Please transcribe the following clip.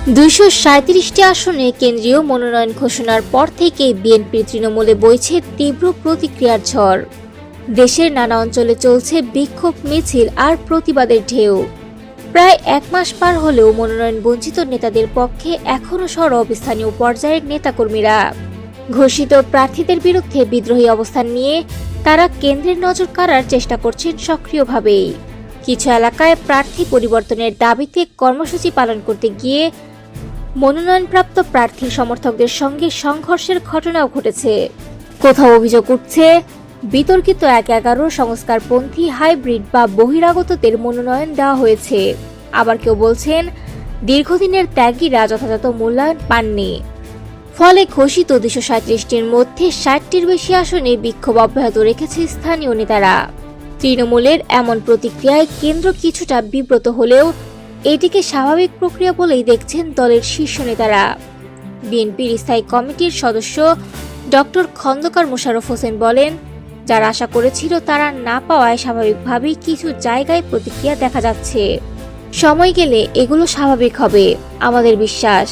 237টি আসনে কেন্দ্রীয় মনোনয়ন ঘোষণার পর থেকে বিএনপির তৃণমূলে বইছে তীব্র প্রতিক্রিয়ার ঝড়। দেশের নানা অঞ্চলে চলছে বিক্ষোভ মিছিল আর প্রতিবাদের ঢেউ। প্রায় এক মাস পার হলেও মনোনয়ন বঞ্চিত নেতাদের পক্ষে এখনও সরব স্থানীয় পর্যায়ের নেতাকর্মীরা। ঘোষিত প্রার্থীদের বিরুদ্ধে বিদ্রোহী অবস্থান নিয়ে তারা কেন্দ্রের নজর কাড়ার চেষ্টা করছেন সক্রিয়ভাবেই। কিছু এলাকায় প্রার্থী পরিবর্তনের দাবিতে কর্মসূচি পালন করতে গিয়ে মনোনয়নপ্রাপ্ত প্রার্থীর সমর্থকদের সঙ্গে সংঘর্ষের ঘটনাও ঘটেছে। কোথাও অভিযোগ উঠছে বিতর্কিত 1-11 সংস্কারপন্থী হাইব্রিড বা বহিরাগতদের মনোনয়ন দেওয়া হয়েছে। আবার কেউ বলছেন দীর্ঘদিনের ত্যাগীরা যথাযথ মূল্যায়ন পাননি। ফলে ঘোষিত 237টির মধ্যে 60টির বেশি আসনে বিক্ষোভ অব্যাহত রেখেছে স্থানীয় নেতারা। তৃণমূলের এমন প্রতিক্রিয়ায় কেন্দ্র কিছুটা বিব্রত হলেও এটিকে স্বাভাবিক প্রক্রিয়া বলেই দেখছেন দলের শীর্ষ নেতারা। বিএনপির স্থায়ী কমিটির সদস্য ডক্টর খন্দকার মোশাররফ হোসেন বলেন, যারা আশা করেছিল তারা না পাওয়ায় স্বাভাবিকভাবেই কিছু জায়গায় প্রতিক্রিয়া দেখা যাচ্ছে। সময় গেলে এগুলো স্বাভাবিক হবে, আমাদের বিশ্বাস।